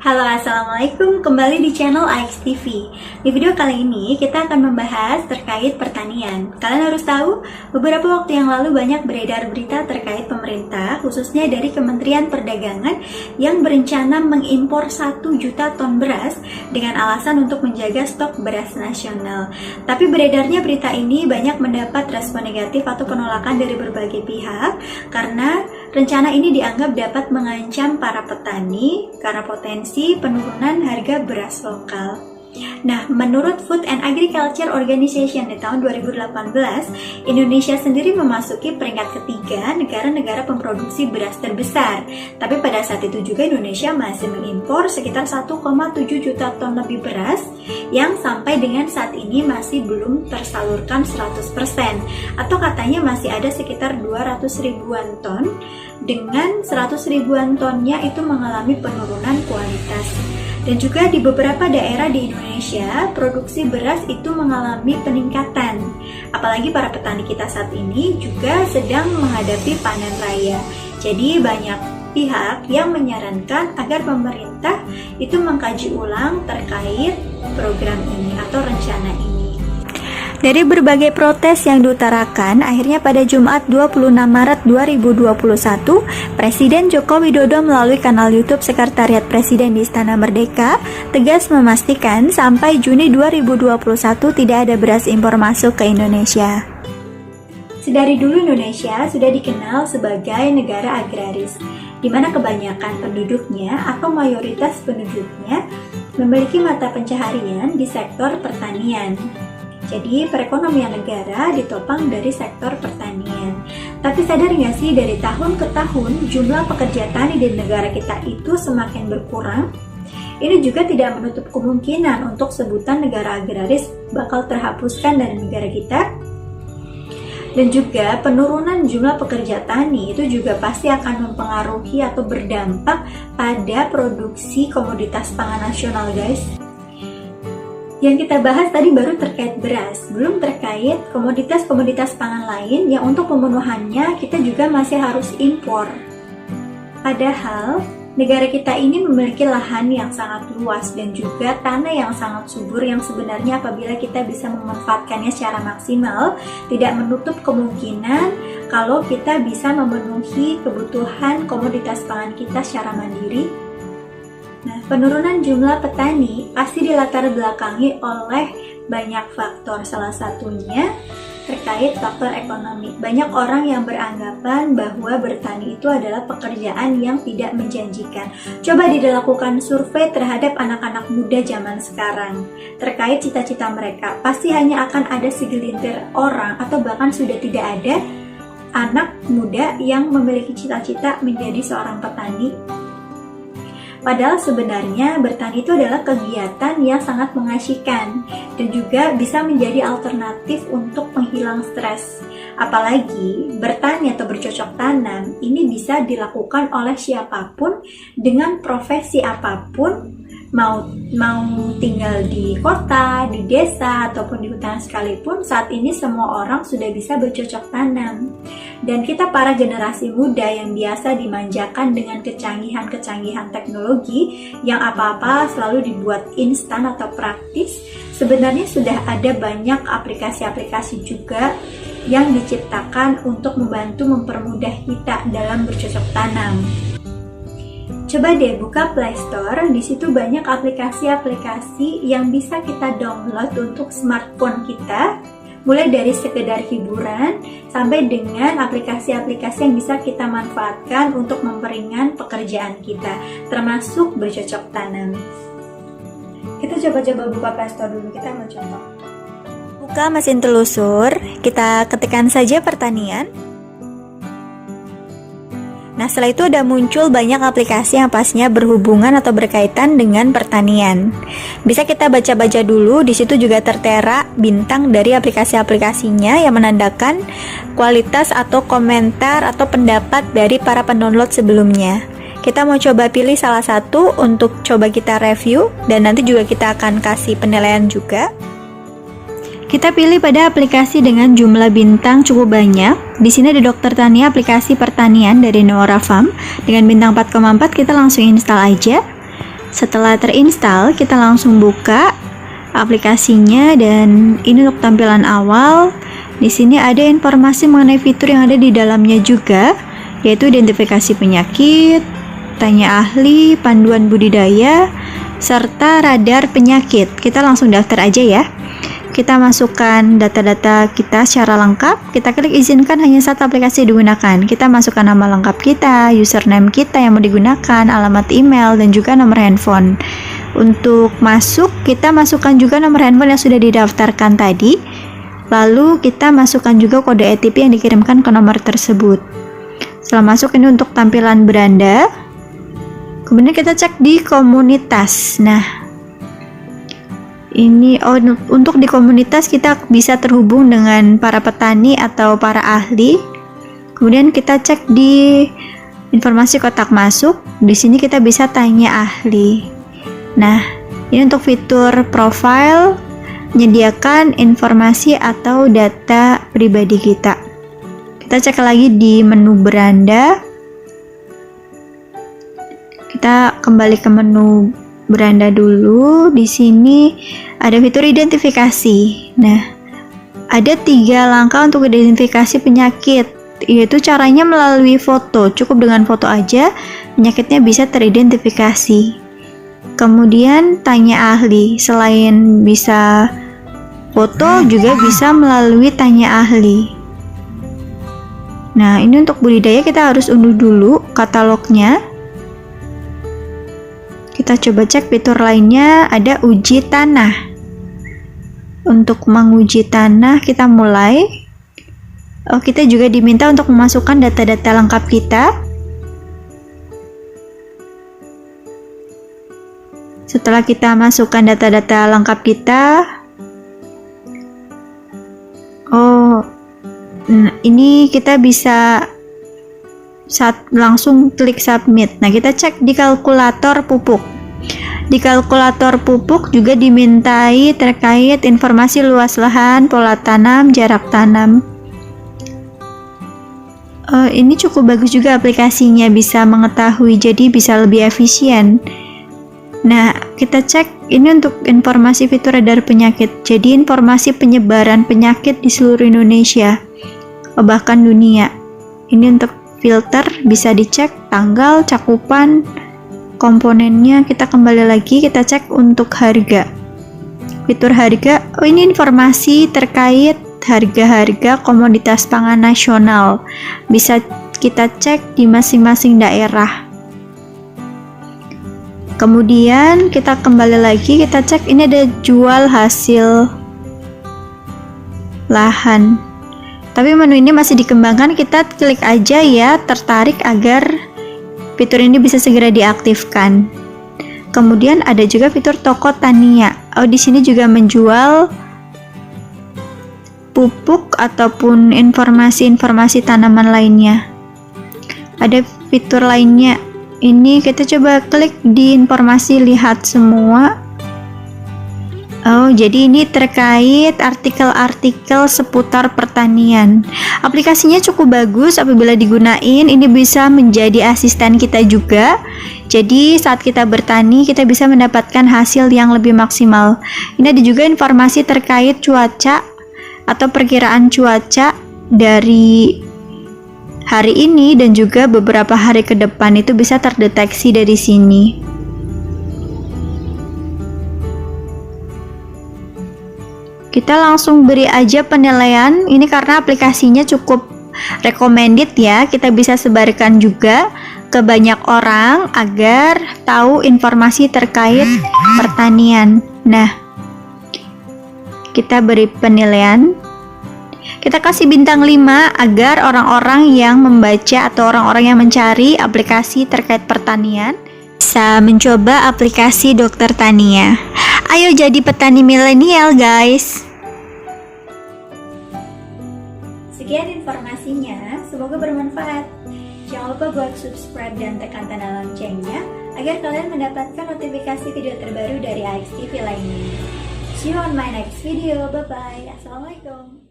Halo, assalamualaikum, kembali di channel AX TV. Di video kali ini kita akan membahas terkait pertanian. Kalian harus tahu, beberapa waktu yang lalu banyak beredar berita terkait pemerintah, khususnya dari Kementerian Perdagangan yang berencana mengimpor 1 juta ton beras dengan alasan untuk menjaga stok beras nasional. Tapi beredarnya berita ini banyak mendapat respon negatif atau penolakan dari berbagai pihak karena rencana ini dianggap dapat mengancam para petani karena potensi penurunan harga beras lokal. Nah, menurut Food and Agriculture Organization di tahun 2018, Indonesia sendiri memasuki peringkat ketiga negara-negara pemproduksi beras terbesar. Tapi pada saat itu juga Indonesia masih mengimpor sekitar 1,7 juta ton lebih beras yang sampai dengan saat ini masih belum tersalurkan 100%, atau katanya masih ada sekitar 200 ribuan ton, dengan 100 ribuan tonnya itu mengalami penurunan kualitas. Dan juga di beberapa daerah di Indonesia, produksi beras itu mengalami peningkatan. Apalagi para petani kita saat ini juga sedang menghadapi panen raya. Jadi banyak pihak yang menyarankan agar pemerintah itu mengkaji ulang terkait program ini atau rencana ini. Dari berbagai protes yang diutarakan, akhirnya pada Jumat 26 Maret 2021, Presiden Joko Widodo melalui kanal YouTube Sekretariat Presiden di Istana Merdeka tegas memastikan sampai Juni 2021 tidak ada beras impor masuk ke Indonesia. Sedari dulu Indonesia sudah dikenal sebagai negara agraris, di mana kebanyakan penduduknya atau mayoritas penduduknya memiliki mata pencaharian di sektor pertanian. Jadi perekonomian negara ditopang dari sektor pertanian. Tapi sadar nggak sih, dari tahun ke tahun jumlah pekerja tani di negara kita itu semakin berkurang? Ini juga tidak menutup kemungkinan untuk sebutan negara agraris bakal terhapuskan dari negara kita. Dan juga penurunan jumlah pekerja tani itu juga pasti akan mempengaruhi atau berdampak pada produksi komoditas pangan nasional, guys. Yang kita bahas tadi baru terkait beras, belum terkait komoditas-komoditas pangan lain yang untuk pemenuhannya kita juga masih harus impor. Padahal negara kita ini memiliki lahan yang sangat luas dan juga tanah yang sangat subur yang sebenarnya apabila kita bisa memanfaatkannya secara maksimal, tidak menutup kemungkinan kalau kita bisa memenuhi kebutuhan komoditas pangan kita secara mandiri. Nah, penurunan jumlah petani pasti dilatar belakangi oleh banyak faktor. Salah satunya terkait faktor ekonomi. Banyak orang yang beranggapan bahwa bertani itu adalah pekerjaan yang tidak menjanjikan. Coba dilakukan survei terhadap anak-anak muda zaman sekarang terkait cita-cita mereka. Pasti hanya akan ada segelintir orang atau bahkan sudah tidak ada anak muda yang memiliki cita-cita menjadi seorang petani. Padahal sebenarnya bertani itu adalah kegiatan yang sangat mengasyikkan dan juga bisa menjadi alternatif untuk penghilang stres. Apalagi bertani atau bercocok tanam ini bisa dilakukan oleh siapapun dengan profesi apapun, mau tinggal di kota, di desa, ataupun di hutan sekalipun, saat ini semua orang sudah bisa bercocok tanam. Dan kita para generasi muda yang biasa dimanjakan dengan kecanggihan-kecanggihan teknologi yang apa-apa selalu dibuat instan atau praktis, sebenarnya sudah ada banyak aplikasi-aplikasi juga yang diciptakan untuk membantu mempermudah kita dalam bercocok tanam. Coba deh buka Play Store, di situ banyak aplikasi-aplikasi yang bisa kita download untuk smartphone kita, mulai dari sekedar hiburan sampai dengan aplikasi-aplikasi yang bisa kita manfaatkan untuk memperingan pekerjaan kita, termasuk bercocok tanam. Kita coba-coba buka Play Store dulu, kita mau contoh. Buka mesin telusur, kita ketikkan saja pertanian. Nah, setelah itu udah muncul banyak aplikasi yang pastinya berhubungan atau berkaitan dengan pertanian. Bisa kita baca-baca dulu, di situ juga tertera bintang dari aplikasi-aplikasinya yang menandakan kualitas atau komentar atau pendapat dari para pendownload sebelumnya. Kita mau coba pilih salah satu untuk coba kita review dan nanti juga kita akan kasih penilaian juga. Kita pilih pada aplikasi dengan jumlah bintang cukup banyak. Di sini ada Dokter Tania aplikasi pertanian dari Nora Farm dengan bintang 4,4, kita langsung install aja. Setelah terinstall, kita langsung buka aplikasinya, dan ini untuk tampilan awal. Di sini ada informasi mengenai fitur yang ada di dalamnya juga, yaitu identifikasi penyakit, tanya ahli, panduan budidaya, serta radar penyakit. Kita langsung daftar aja ya. Kita masukkan data-data kita secara lengkap. Kita klik izinkan hanya satu aplikasi digunakan. Kita masukkan nama lengkap kita, username kita yang mau digunakan, alamat email, dan juga nomor handphone. Untuk masuk, kita masukkan juga nomor handphone yang sudah didaftarkan tadi. Lalu kita masukkan juga kode OTP yang dikirimkan ke nomor tersebut. Setelah masuk, ini untuk tampilan beranda. Kemudian kita cek di komunitas. Nah, ini untuk di komunitas kita bisa terhubung dengan para petani atau para ahli. Kemudian kita cek di informasi kotak masuk. Di sini kita bisa tanya ahli. Nah, ini untuk fitur profile, menyediakan informasi atau data pribadi kita. Kita cek lagi di menu beranda. Kita kembali ke menu beranda dulu. Di sini ada fitur identifikasi. Nah, ada 3 langkah untuk identifikasi penyakit, yaitu caranya melalui foto. Cukup dengan foto aja penyakitnya bisa teridentifikasi. Kemudian tanya ahli, selain bisa foto juga bisa melalui tanya ahli. Nah, ini untuk budidaya kita harus unduh dulu katalognya. Kita coba cek fitur lainnya, ada uji tanah. Untuk menguji tanah kita mulai. Kita juga diminta untuk memasukkan data-data lengkap kita. Setelah kita masukkan data-data lengkap kita, ini kita bisa langsung klik submit. Nah, kita cek di kalkulator pupuk. Di kalkulator pupuk juga dimintai terkait informasi luas lahan, pola tanam, jarak tanam. Ini cukup bagus juga aplikasinya, bisa mengetahui, jadi bisa lebih efisien. Nah, kita cek ini untuk informasi fitur radar penyakit. Jadi informasi penyebaran penyakit di seluruh Indonesia, bahkan dunia. Ini untuk filter, bisa dicek tanggal, cakupan, komponennya. Kita kembali lagi, kita cek untuk harga. Fitur harga, ini informasi terkait harga-harga komoditas pangan nasional. Bisa kita cek di masing-masing daerah. Kemudian kita kembali lagi, kita cek ini ada jual hasil lahan. Tapi menu ini masih dikembangkan, kita klik aja ya, tertarik agar fitur ini bisa segera diaktifkan. Kemudian ada juga fitur toko tania. Di sini juga menjual pupuk ataupun informasi-informasi tanaman lainnya. Ada fitur lainnya. Ini kita coba klik di informasi lihat semua. Jadi ini terkait artikel-artikel seputar pertanian. Aplikasinya cukup bagus apabila digunain. Ini bisa menjadi asisten kita juga. Jadi saat kita bertani, kita bisa mendapatkan hasil yang lebih maksimal. Ini ada juga informasi terkait cuaca atau perkiraan cuaca dari hari ini dan juga beberapa hari ke depan, itu bisa terdeteksi dari sini. Kita langsung beri aja penilaian. Ini karena aplikasinya cukup recommended ya. Kita bisa sebarkan juga ke banyak orang agar tahu informasi terkait pertanian. Nah, kita beri penilaian. Kita kasih bintang 5 agar orang-orang yang membaca atau orang-orang yang mencari aplikasi terkait pertanian bisa mencoba aplikasi Dokter Tania. Ayo jadi petani milenial, guys. Sekian informasinya, semoga bermanfaat. Jangan lupa buat subscribe dan tekan tanda loncengnya agar kalian mendapatkan notifikasi video terbaru dari AXTV lainnya. See you on my next video. Bye-bye. Assalamualaikum.